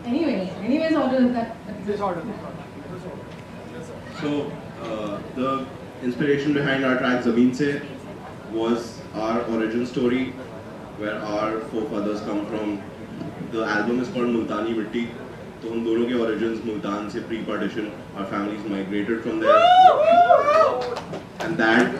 Anyways, order that. This order. So, the inspiration behind our track Zameen Se was our origin story, where our forefathers come from. The album is called Multani Mitti. So, हम दोनों के origins Multan से pre-partition. Our families migrated from there, and that,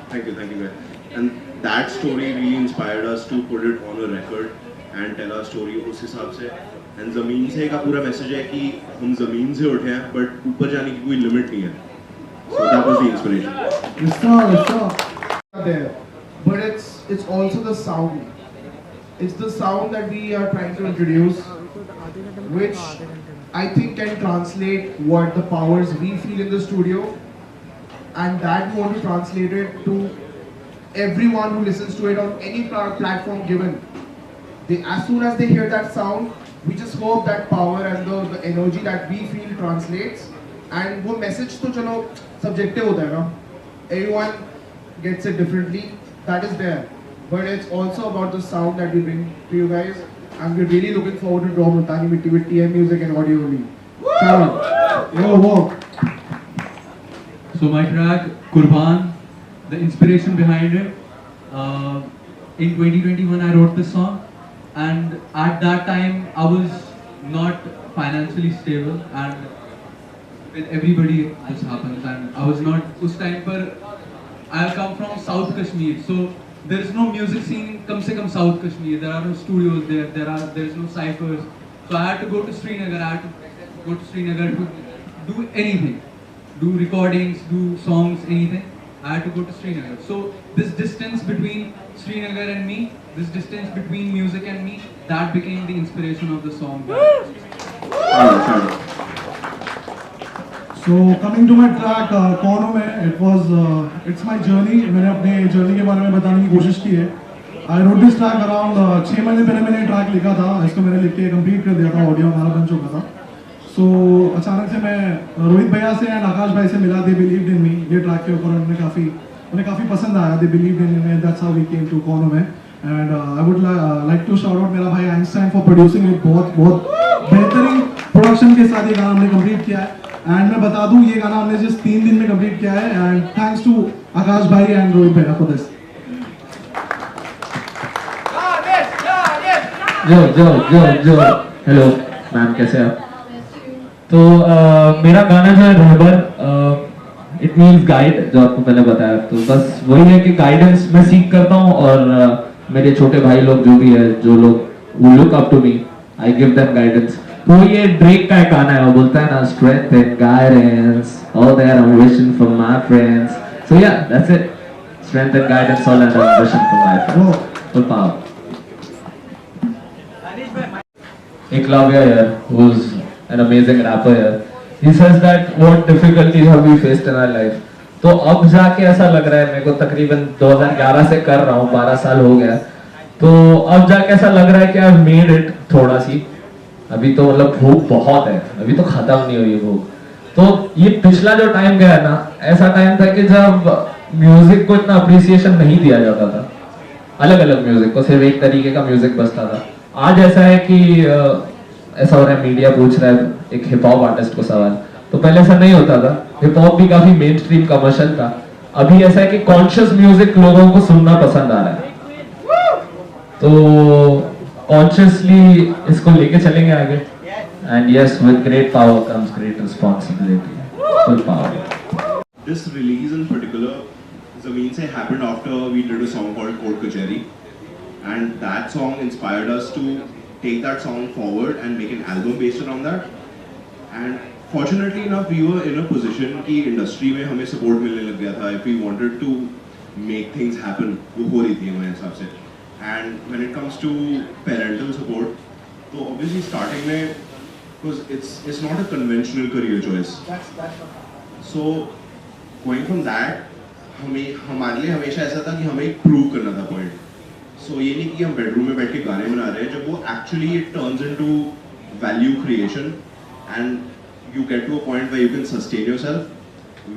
thank you guys. And that story really inspired us to put it on a record and tell our story उस हिसाब से. And ज़मीन से का पूरा message है कि हम ज़मीन से उठे हैं, but ऊपर जाने की कोई limit नहीं है. So that was the inspiration. It's there, but it's also the sound. It's the sound that we are trying to introduce, which I think can translate what the powers we feel in the studio, and that we want to translate it to everyone who listens to it on any platform given. As soon as they hear that sound, we just hope that power and the energy that we feel translates. And वो message तो चलो subjective होता है ना, everyone gets it differently, that is there, but it's also about the sound that we bring to you guys, and we're really looking forward to draw Multani Mitti with TM Music and audio only. Yo, walk. So my track Qurban, the inspiration behind it, in 2021 I wrote this song, and at that time I was not financially stable, and with everybody this happens, and I was not, us time par I come from South Kashmir, so there is no music scene kam se kam South Kashmir, there are no studios there is no ciphers, so I had to go to Srinagar, to do anything, do recordings, do songs, anything. I had to go to Srinagar. So this distance between Srinagar and me, this distance between music and me, that became the inspiration of the song. So coming to my track, कौनों में, it's my journey. मैंने अपने journey के बारे में बताने की कोशिश की है. I wrote this track around 6 महीने पहले मैंने track लिखा था. इसको मैंने लिख के complete कर दिया था. Audio हमारा बन चुका था. So अचानक से मैं रोहित भैया से and आकाश भाई से मिला. They believed in me. ये track के ऊपर उन्हें काफ़ी पसंद आया. They believed in me. That's how we came to कौनों में. And I would like to shout out मेरा भाई Einstein for producing it. बहुत बेहतरीन production के साथ ये गाना हमने complete किया है. And मैं बता दूं ये गाना हमने जिस 3 दिन में complete किया है. And thanks to आकाश भाई and रोहित भैया for this. जो हेलो मैम, कैसे आप? तो मेरा गाना जो है रहबर, इट मीन्स गाइड, जो आपको मैंने बताया. तो बस वही है कि गाइडेंस मैं सीख करता हूँ, और मेरे छोटे भाई लोग जो भी है, जो लोग वो look up to me, I give them guidance. तो ये ड्रेक का एक गाना है, वो बोलता है ना, strength and guidance all their ambition from my friends. So yeah, that's it. Strength and guidance, all and ambition from my friends. Full power. Eklavya here, who's an amazing rapper here, he says that what difficulties have we faced in our life. तो अब जाके ऐसा लग रहा है मेरे को, तकरीबन 2011 से कर रहा हूँ, 12 साल हो गया, तो अब जाके ऐसा लग रहा है कि I've made it थोड़ा सी. अभी तो मतलब भूख बहुत है, अभी तो खत्म नहीं हुई भूख. तो ये पिछला जो टाइम गया ना, ऐसा टाइम था कि जब म्यूजिक को इतना अप्रिसिएशन नहीं दिया जाता था. अलग अलग म्यूजिक को सिर्फ एक तरीके का म्यूजिक बजता था. आज ऐसा है कि ऐसा हो रहा है, मीडिया पूछ रहा है एक हिप हॉप आर्टिस्ट को सवाल. तो पहले ऐसा नहीं होता था, हिप हॉप भी काफी मेन स्ट्रीम कमर्शियल था. अभी ऐसा है कि कॉन्शियस म्यूजिक लोगों को सुनना पसंद आ रहा है. तो कॉन्शियसली इसको लेके चलेंगे आगे. And yes, with great power comes great responsibility. Full power. This release in particular, Zameen Se, happened after we did a song called Court Kacheri, and that song inspired us to take that song forward and make an album based around that. And fortunately enough, we were in a position कि industry में हमें support मिलने लग गया था. If we wanted to make things happen, वो हो रही थी हमारे हिसाब से. And when it comes to parental support, तो obviously starting में, because it's not a conventional career choice. So going from that, हमारे लिए हमेशा ऐसा था कि हमें एक prove करना था point. So ये नहीं कि हम bedroom में बैठ के गाने बना रहे हैं, जब वो actually it turns into value creation and you get to a point where you can sustain yourself.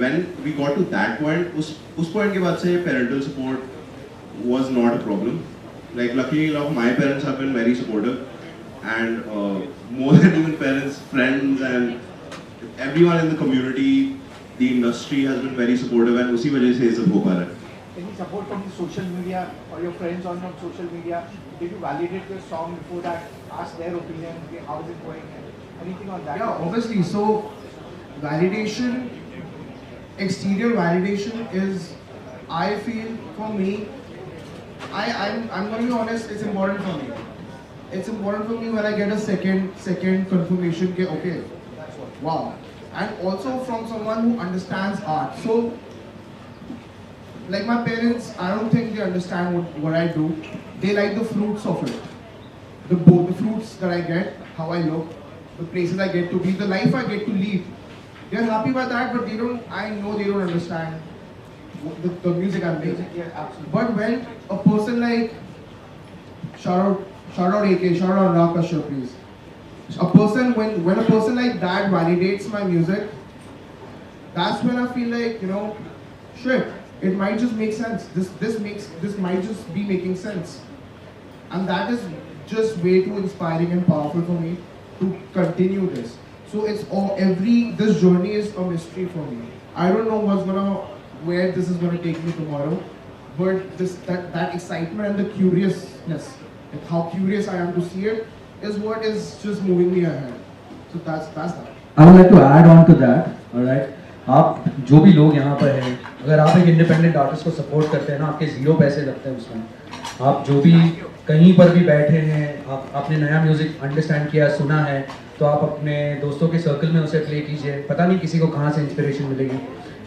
When we got to that point, उस point के बाद से parental support was not a problem. Like luckily enough, my parents have been very supportive. and more than even parents, friends, and everyone in the community, the industry has been very supportive, and उसी वजह से ये सब हो पा रहा है. Any support from the social media or your friends on social media? Did you validate your song before that? Ask their opinion. Okay, how is it going? Anything on that? Yeah, obviously. So, validation, exterior validation is, I feel, for me, I'm going to be honest, it's important for me. It's important for me when I get a second confirmation, okay, wow. And also from someone who understands art. So, like my parents, I don't think they understand what I do. They like the fruits of it. The fruits that I get, how I look, the places I get to be, the life I get to lead. They're happy by that, but I know they don't understand the music I'm making. Yeah, absolutely. But when a person like, shout out AK, shout out Rakasha, please. When a person like that validates my music, that's when I feel like, shit, it might just make sense. This might just be making sense. And that is just way too inspiring and powerful for me to continue this. So this journey is a mystery for me. I don't know where this is gonna take me tomorrow, but that excitement and the curiousness, like how curious I am to see it, is what is just moving me ahead. So that's that. I would like to add on to that, alright. आप जो भी लोग यहाँ पर हैं, अगर आप एक इंडिपेंडेंट आर्टिस्ट को सपोर्ट करते हैं ना, आपके 0 पैसे लगते हैं उसमें. आप जो भी कहीं पर भी बैठे हैं, आपने नया म्यूजिक अंडरस्टैंड किया, सुना है, तो आप अपने दोस्तों के सर्कल में उसे प्ले कीजिए. पता नहीं किसी को कहाँ से इंस्पिरेशन मिलेगी.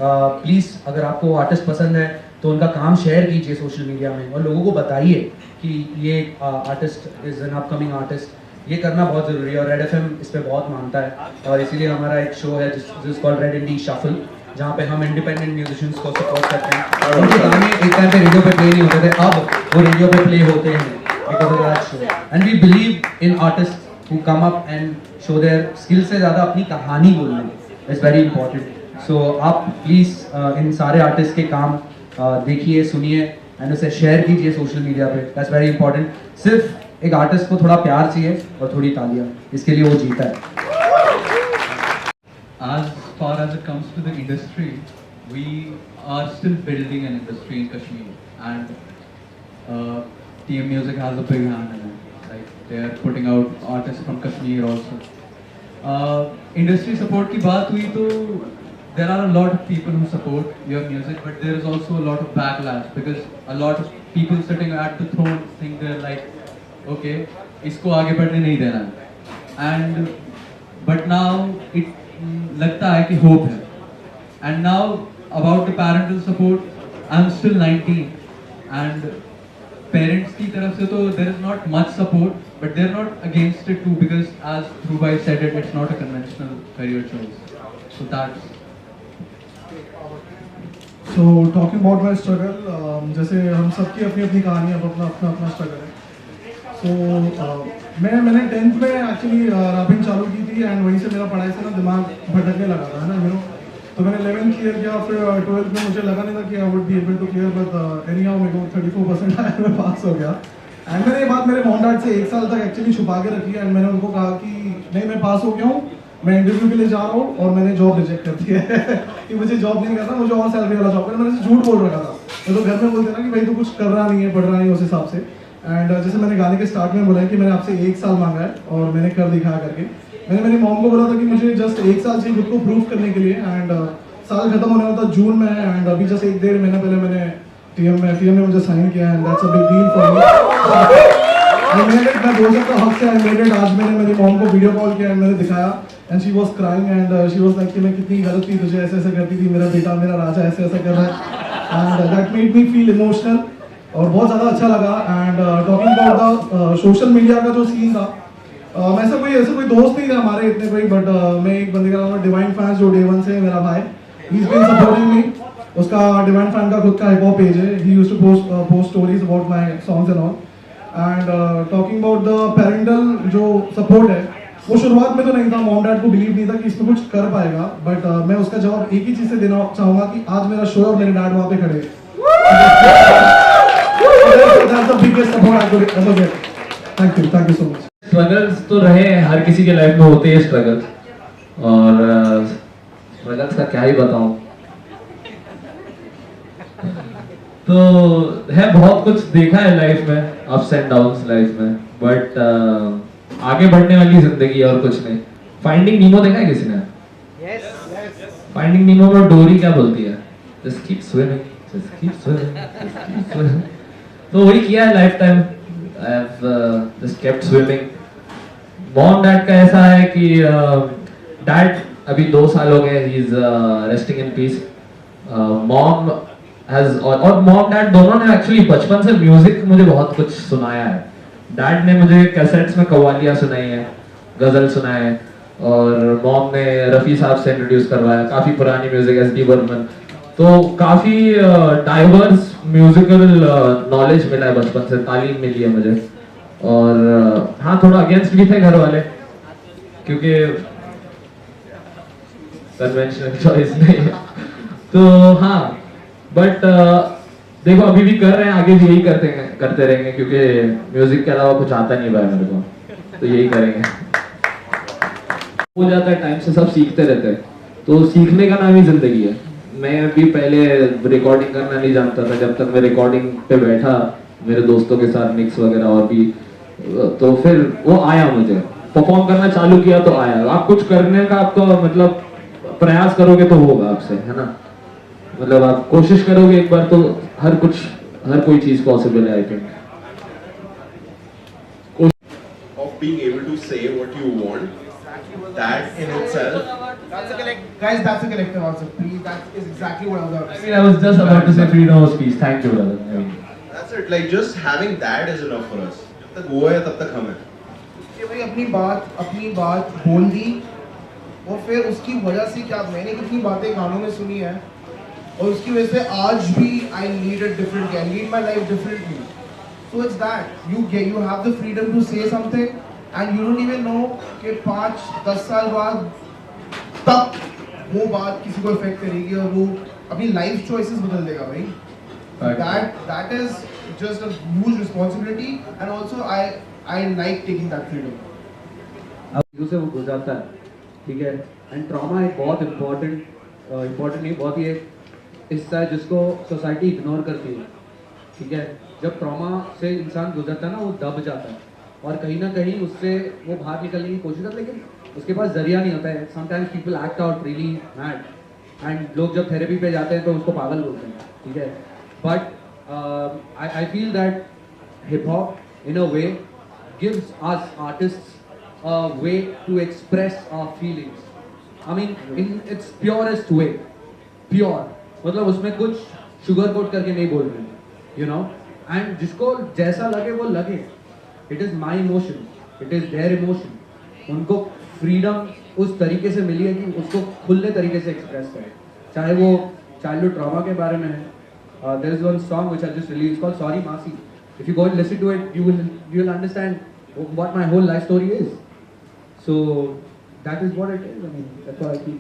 प्लीज़ अगर आपको आर्टिस्ट पसंद है तो उनका काम शेयर कीजिए सोशल मीडिया में और लोगों को बताइए कि ये artist is an upcoming artist. ये करना बहुत ज़रूरी है और रेड एफएम इस पर बहुत मानता है और इसीलिए हमारा एक शो है जिस कॉल्ड रेड इंडी शफल, जहाँ पे हम इंडिपेंडेंट म्यूजिशियंस को सपोर्ट करते हैं. उनके गाने एक टाइम पे रेडियो पे प्ले नहीं होते थे, अब वो रेडियो पे प्ले होते हैं because of that show. And we believe in artist who come up and show their skill से ज़्यादा अपनी कहानी बोलना इज़ वेरी इंपॉर्टेंट. सो आप प्लीज़ इन सारे आर्टिस्ट के काम देखिए, सुनिए एंड उसे शेयर कीजिए सोशल मीडिया पे. That's very important. सिर्फ एक आर्टिस्ट को थोड़ा प्यार चाहिए और थोड़ी तालियां, इसके लिए वो जीता है. As far as it comes to the industry, we are still building an industry in Kashmir, and TM Music has a big hand in it. Like they are putting out artists from Kashmir also. Industry support की बात हुई तो there are a lot of people who support your music, but there is also a lot of backlash because a lot of people sitting at the throne think they're like, okay, इसको आगे बढ़ने नहीं देना. And but now it लगता है कि hope है. And now about the parental support, I'm still 19 and parents की तरफ से तो there is not much support, but they're not against it too because as Dhrubai said it, it's not a conventional career choice. So that's. So talking about my struggle, जैसे हम सबकी अपनी अपनी कहानी है, अपना स्ट्रगल है. So मैंने 10th में एक्चुअली रैपिंग चालू की थी एंड वहीं से मेरा पढ़ाई से ना दिमाग भटकने लगा था, है ना, तो मैंने 11th क्लियर किया. फिर 12th में मुझे लगा नहीं था कि I would be able to clear, but anyhow मेरे को 34% आया, मैं पास हो गया. एंड मैंने ये बात मेरे मॉम डैड से 1 साल तक एक्चुअली छुपा के रखी है. एंड मैंने उनको कहा कि नहीं, मैं पास हो गया हूँ, मैं इंटरव्यू के लिए जा रहा हूँ और मैंने जॉब रिजेक्ट कर दी है कि मुझे जॉब नहीं करना, मुझे और सैलरी वाला जॉब करना. मैंने झूठ बोल रखा था. तो घर में बोलते ना कि भाई तू कुछ कर रहा नहीं है, पढ़ रहा नहीं है उस हिसाब से. एंड जैसे मैंने गाने के स्टार्ट में बोला है कि मैंने आपसे 1 साल मांगा है और मैंने कर दिखाया करके. मैंने मेरी मॉम को बोला था कि मुझे जस्ट 1 साल चाहिए खुद को प्रूव करने के लिए. एंड साल खत्म होने वाला था जून में, एंड अभी जस्ट 1-1.5 महीना पहले मैंने टीएम ने मुझे साइन किया. And that's a big deal for me. I made it, मैं बोल सकता हूँ हक से आई मेड इट. आज मैंने मेरी मॉम को वीडियो कॉल किया एंड मैंने दिखाया and she was crying and she was like कि मैं कितनी गलत थी, तुझे ऐसे ऐसे करती थी, मेरा बेटा मेरा राजा ऐसे ऐसे कर रहा है. And that made me feel emotional और बहुत ज़्यादा अच्छा लगा. And talking about the social media का जो सीन था, ऐसा कोई दोस्त नहीं था हमारे इतने कोई, बट मैं एक बंदे का नाम है डिवाइन फैंस, जो डे 1 से मेरा भाई, he is been supporting me. उसका डिवाइन फैन का खुद का हिप हॉप पेज है. He used to post stories about my songs and all. And talking about the parental जो सपोर्ट है, वो शुरुआत में तो नहीं था. मॉम डैड को बिलीव नहीं था कि इसमें कुछ कर पाएगा, बट मैं उसका जवाब एक ही चीज़ से देना चाहूँगा कि आज मेरा शो और मेरे डैड वहाँ पे खड़े. That's the biggest support I could ever get. Thank you so much. Struggles तो रहे हैं, हर किसी के लाइफ में होते हैं स्ट्रगल्स, और स्ट्रगल्स का क्या ही बताऊं। तो है, बहुत कुछ देखा है लाइफ में, अप्स एंड डाउन्स लाइफ में, बट आगे बढ़ने वाली जिंदगी और कुछ नहीं। फाइंडिंग नीमो देखा है किसी ने? फाइंडिंग नीमो में डोरी क्या बोलती है? Just keep swimming, just keep swimming, just keep swimming. तो वही किया है life time, I have just kept swimming. Mom dad का ऐसा है कि डैड अभी 2 साल हो गए, he is resting in peace. Mom has, और मॉम डैड दोनों ने एक्चुअली बचपन से म्यूजिक मुझे बहुत कुछ सुनाया है। डैड ने मुझे कैसेट्स में कव्वालियां सुनाई है, गजल सुनाए है, और मॉम ने रफी साहब से इंट्रोड्यूस करवाया, काफी पुरानी म्यूजिक, एस.डी. बर्मन। तो काफी डाइवर्स म्यूजिकल नॉलेज मिला है बचपन से, तालीम मिली है मुझे। और हाँ, थोड़ा अगेंस्ट भी थे घर वाले, क्योंकि कन्वेंशनल चॉइस नहीं है। तो हाँ, बट देखो अभी भी कर रहे हैं, आगे भी यही करते रहेंगे, क्योंकि म्यूजिक के अलावा कुछ आता नहीं भाई मेरे को, तो यही करेंगे। हो जाता है टाइम से, सब सीखते रहते हैं, तो सीखने का नाम ही जिंदगी है। मैं भी पहले रिकॉर्डिंग करना नहीं जानता था, जब तक मैं रिकॉर्डिंग पे बैठा मेरे दोस्तों के साथ मिक्स वगैरह और भी, तो फिर वो आया, मुझे परफॉर्म करना चालू किया तो आया। आप कुछ करने का आपको मतलब प्रयास करोगे तो होगा आपसे, है ना? मतलब आप कोशिश करोगे एक बार तो हर कोई चीज पॉसिबल है, I think. Of being able to say what you want, that in itself. Guys, that's a collective answer. Please, that is exactly what I was about to say. I was just about to say freedom of speech. Thank you, brother. I mean, That's it. Like just having that is enough for us. जब तक वो है तब तक हम हैं। कि भाई अपनी बात बोल दी, और फिर उसकी वजह से क्या, मैंने कितनी बातें गानों में सुनी है, और उसकी वजह से आज भी I lead it differently. I lead my life differently. So it's that you have the freedom to say something, and you don't even know कि 5-10 साल बाद तब वो बात किसी को इफेक्ट करेगी, और वो अपनी लाइफ चॉइसेस बदल देगा भाई। That is just a huge responsibility, and also I like taking that freedom. अब चीज़ों से वो गुजरता है, ठीक है। एंड ट्रॉमा एक बहुत इम्पोर्टेंट नहीं, बहुत ही एक हिस्सा है जिसको सोसाइटी इग्नोर करती है, ठीक है। जब ट्रॉमा से इंसान गुजरता है ना, वो दब जाता है, और कहीं ना कहीं उससे वो बाहर निकलने की कोशिश करता है, लेकिन उसके पास जरिया नहीं होता है। Sometimes people act out really mad, and लोग जब थेरेपी पे जाते हैं तो उसको पागल बोलते हैं, ठीक है। But I feel that hip hop in a way gives us artists a way to express our feelings. I mean, in its purest way, pure. मतलब उसमें कुछ sugar coat करके नहीं बोल रहे, you know. And जिसको जैसा लगे वो लगे. It is my emotion. It is their emotion. उनको freedom उस तरीके से मिली है कि उसको खुले तरीके से express करें. चाहे वो childhood trauma के बारे में है. There is one song which I just released called Sorry Masi. If you go and listen to it, you will understand what my whole life story is. So that is what it is. I mean, that's what I think.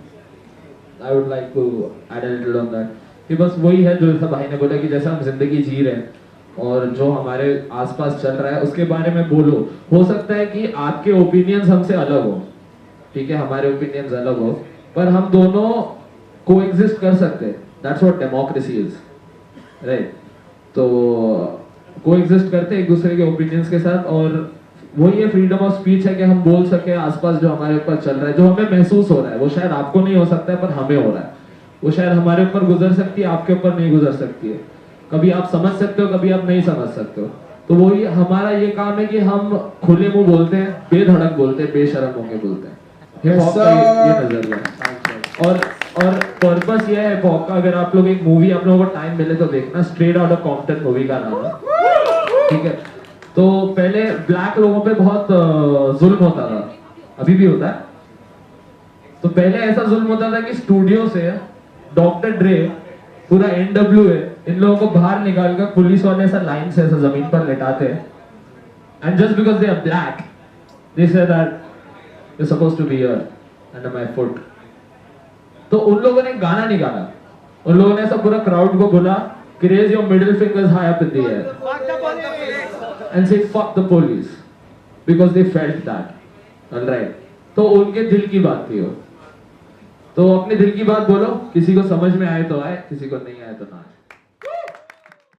I would like to add a little on that. कि बस वही है जो सब भाई ने बोला कि जैसा हम जिंदगी जी रहे हैं और जो हमारे आसपास चल रहा है उसके बारे में बोलो। हो सकता है कि आपके ओपिनियंस हमसे अलग हो, ठीक है, हमारे ओपिनियंस अलग हो, पर हम दोनों कोएग्जिस्ट कर सकते हैं। That's what democracy is, right? तो कोएग्जिस्ट करते हैं एक दूसरे के ओपिनियंस के साथ, और वही ये फ्रीडम ऑफ स्पीच है कि हम बोल सके आसपास जो हमारे ऊपर चल रहा है, जो हमें महसूस हो रहा है। वो शायद आपको नहीं हो सकता है पर हमें हो रहा है। वो शायद हमारे ऊपर गुजर सकती है, आपके ऊपर नहीं गुजर सकती है। कभी आप समझ सकते हो, कभी आप नहीं समझ सकते हो। तो वही हमारा ये काम है कि हम खुले मुंह बोलते हैं, बेधड़क बोलते हैं, बेशरम होके बोलते हैं। हिप हॉप का ये नजरिया है। और पर्पस ये है हिप हॉप का। अगर आप लोग एक मूवी, आप लोगों को टाइम मिले तो देखना, straight out of Compton movie का नाम है, ठीक है। तो पहले ब्लैक लोगों पे बहुत जुल्म होता था, अभी भी होता है। तो पहले ऐसा जुल्म होता था कि स्टूडियो से डॉक्टर ड्रे, पूरा NWA, इन लोगों को बाहर निकाल कर पुलिस वाले ऐसा लाइन से ऐसा जमीन पर लेटाते हैं, and just because they are black they say that you supposed to be here under my foot. तो उन लोगों ने गाना निकाला, उन लोगों ने ऐसा पूरा क्राउड को बोला कि raise your middle fingers high up in the air and say fuck the police, because they felt that. Alright. तो उनके दिल की बात थी वो. तो अपने दिल की बात बोलो, किसी को समझ में आए तो आए, किसी को नहीं आए तो ना आए.